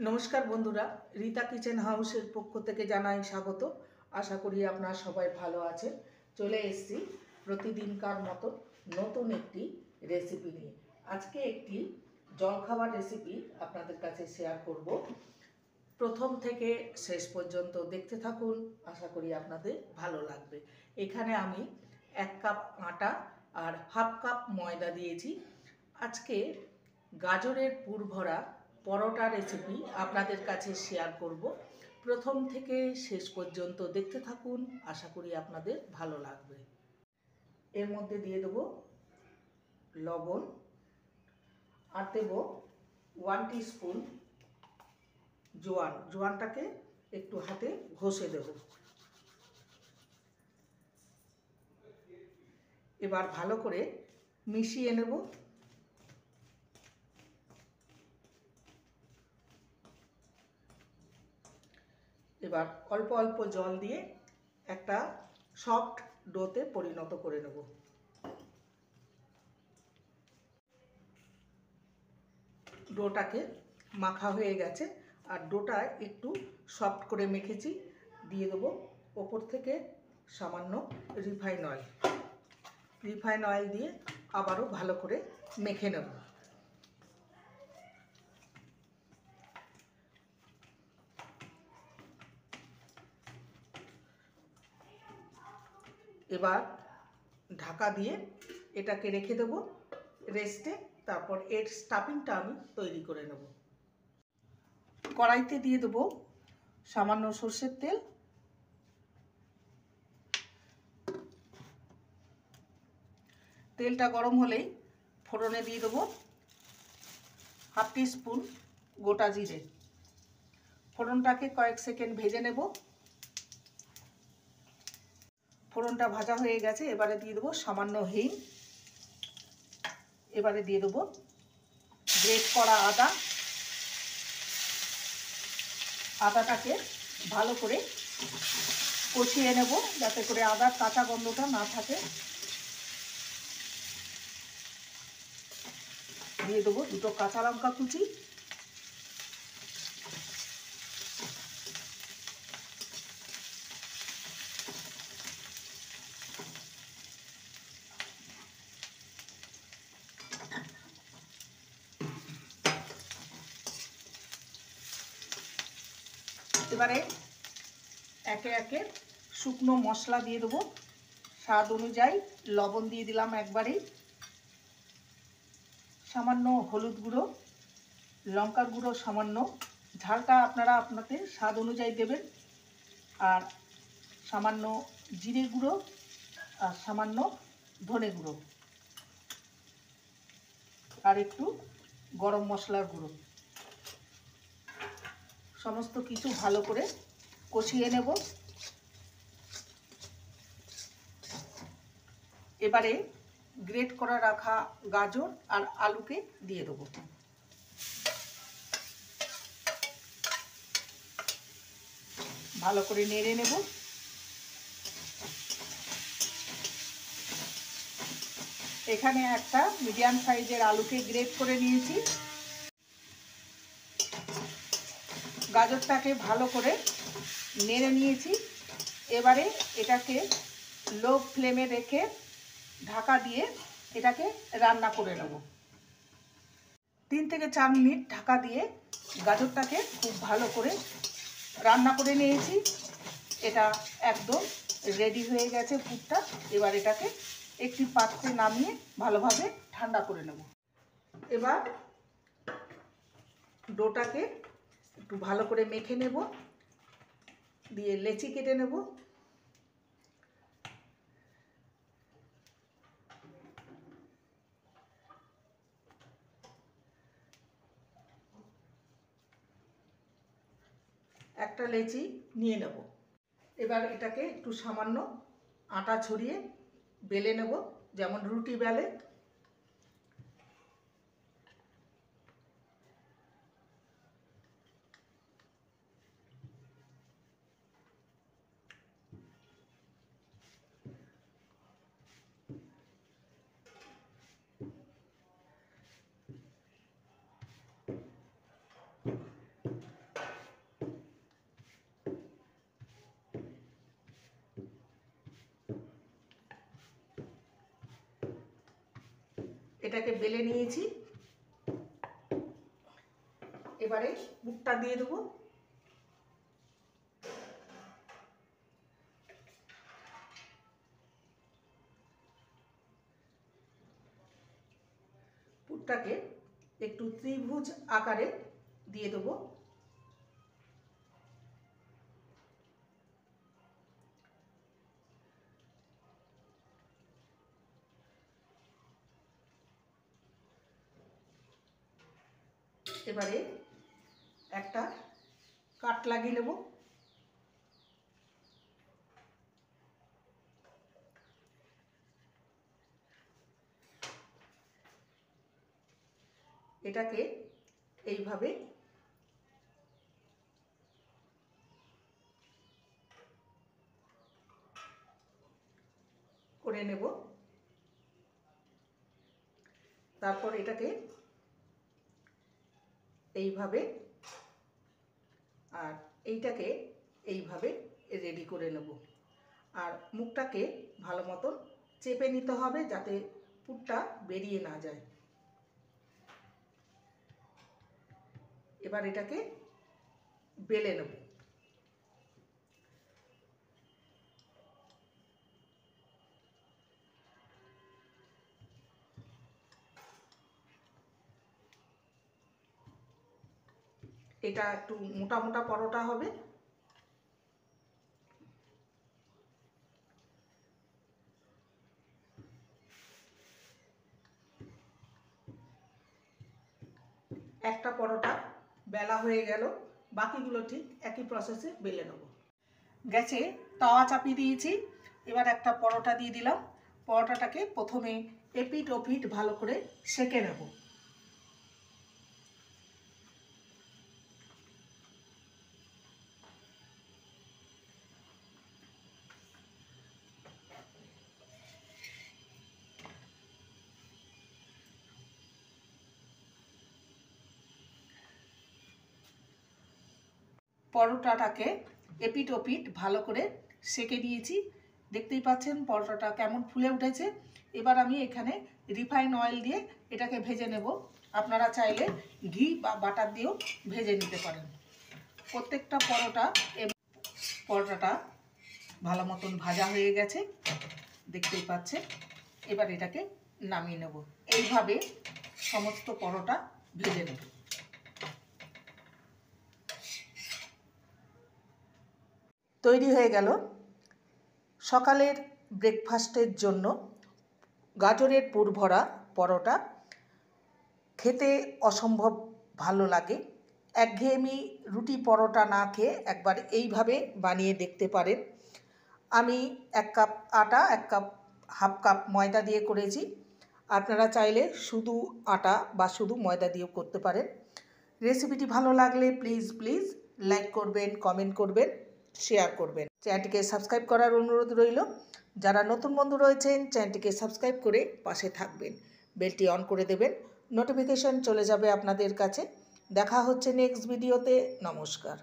নমস্কার বন্ধুরা, রীতা কিচেন হাউসের পক্ষ থেকে জানাই স্বাগত। আশা করি আপনারা সবাই ভালো আছেন। চলে এসেছি প্রতিদিনকার মতো নতুন একটি রেসিপি নিয়ে। আজকে একটি জলখাবার রেসিপি আপনাদের কাছে শেয়ার করব। প্রথম থেকে শেষ পর্যন্ত দেখতে থাকুন, আশা করি আপনাদের ভালো লাগবে। এখানে আমি 1 কাপ আটা আর হাফ কাপ ময়দা দিয়েছি। আজকে গাজরের পুর ভরা পরোটা রেসিপি আপনাদের কাছে শেয়ার করব। প্রথম থেকে শেষ পর্যন্ত দেখতে থাকুন, আশা করি আপনাদের ভালো লাগবে। এর মধ্যে দিয়ে দেব লবণ আর দেব 1 টিস্পুন জোয়ান। জোয়ানটাকে একটু হাতে ঘষে দেব। এবার ভালো করে মিশিয়ে নেব। এবার অল্প অল্প জল দিয়ে একটা সফট ডোতে পরিণত করে নেব। ডোটাকে মাখা হয়ে গেছে, আর ডোটা একটু সফট করে মেখেছি। দিয়ে দেবো ওপর থেকে সামান্য রিফাইন অয়েল। রিফাইন অয়েল দিয়ে আবারও ভালো করে মেখে নেব। এবার ঢাকা দিয়ে এটাকে রেখে দেবো রেস্টে। তারপর এর স্টাফিংটা আমি তৈরি করে নেব। কড়াইতে দিয়ে দেবো সামান্য সর্ষের তেল। তেলটা গরম হলেই ফোড়নে দিয়ে দেবো হাফ টিস্পুন গোটা জিরে। ফোড়নটাকে কয়েক সেকেন্ড ভেজে নেব। ফোড়নটা ভাজা হয়ে গেছে, এবারে দিয়ে দেবো সামান্য হিং। এবারে দিয়ে দেবো গ্রেট করা আদা। আদাটাকে ভালো করে কষিয়ে নেব যাতে করে আদার কাঁচা গন্ধটা না থাকে। দিয়ে দেবো 2 কাঁচা লঙ্কা কুচি। এবারে একে একে শুকনো মশলা দিয়ে দেবো। স্বাদ অনুযায়ী লবণ দিয়ে দিলাম একবারেই। সামান্য হলুদ গুঁড়ো, লঙ্কার গুঁড়ো সামান্য। ঝালটা আপনারা আপনাদের স্বাদ অনুযায়ী দেবেন। আর সামান্য জিরে গুঁড়ো আর সামান্য ধনে গুঁড়ো, আর একটু গরম মশলার গুঁড়ো। সমস্ত কিছু ভালো করে কষিয়ে নেব। এবারে গ্রেট করা রাখা গাজর আর আলুকে দিয়ে দেবো। ভালো করে নেড়ে নেব। এখানে একটা মিডিয়াম সাইজের আলুকে গ্রেট করে নিয়েছি। গাজরটাকে ভালো করে নেড়ে নিয়েছি। এবারে এটাকে লো ফ্লেমে রেখে ঢাকা দিয়ে এটাকে রান্না করে নেব। 3 থেকে 4 মিনিট ঢাকা দিয়ে গাজরটাকে খুব ভালো করে রান্না করে নিয়েছি। এটা একদম রেডি হয়ে গেছে পুরটা। এবার এটাকে একটি পাত্রে নামিয়ে ভালোভাবে ঠান্ডা করে নেব। এবার ডোটাকে একটু ভালো করে মেখে নেব, দিয়ে লেচি কেটে নেব। একটা লেচি নিয়ে নেব। এবার এটাকে একটু সামান্য আটা ছড়িয়ে বেলে নেব, যেমন রুটি বেলে। এটাকে বেলে নিয়েছি। এবারে পুরটা দিয়ে দেবো। পুরটাকে একটু ত্রিভুজ আকারে দিয়ে দেবো। এবারে একটা কাট লাগিয়ে নেব। এটাকে এইভাবে করে নেব। তারপর এটাকে এইভাবে আর এইটাকে এইভাবে রেডি করে নেব। আর মুখটাকে ভালো মতন চেপে নিতে হবে যাতে পুরটা বেরিয়ে না যায়। এবার এটাকে বেলে নেব। এটা একটু মোটা মোটা পরোটা হবে। একটা পরোটা বেলা হয়ে গেল, বাকিগুলো ঠিক একই প্রসেসে বেলে নেব। গ্যাসে তাওয়া চাপিয়ে দিয়েছি। এবার একটা পরোটা দিয়ে দিলাম। পরোটাটাকে প্রথমে এপিট ওপিট ভালো করে সেঁকে নেব। পরোটাটাকে এপিট ওপিট ভালো করে সেঁকে দিয়েছি। দেখতেই পাচ্ছেন পরোটাটা কেমন ফুলে উঠেছে। এবার আমি এখানে রিফাইন অয়েল দিয়ে এটাকে ভেজে নেব। আপনারা চাইলে ঘি বা বাটার দিয়েও ভেজে নিতে পারেন। প্রত্যেকটা পরোটাটা ভালো মতন ভাজা হয়ে গেছে, দেখতেই পাচ্ছেন। এবার এটাকে নামিয়ে নেব। এইভাবে সমস্ত পরোটা ভেজে নেব। তৈরি হয়ে গেল সকালের ব্রেকফাস্টের জন্য গাজরের পুর ভরা পরোটা। খেতে অসম্ভব ভালো লাগে। একঘেয়েমি রুটি পরোটা না খেয়ে একবার এইভাবে বানিয়ে দেখতে পারেন। আমি 1 কাপ আটা 1 কাপ হাফ কাপ ময়দা দিয়ে করেছি। আপনারা চাইলে শুধু আটা বা শুধু ময়দা দিয়েও করতে পারেন। রেসিপিটি ভালো লাগলে প্লিজ লাইক করবেন, কমেন্ট করবেন, শেয়ার করবেন। চ্যানেলটিকে সাবস্ক্রাইব করার অনুরোধ রইল। যারা নতুন বন্ধু রয়েছেন চ্যানেলটিকে সাবস্ক্রাইব করে পাশে থাকবেন, বেলটি অন করে দেবেন, নোটিফিকেশন চলে যাবে আপনাদের কাছে। দেখা হচ্ছে নেক্সট ভিডিওতে। নমস্কার।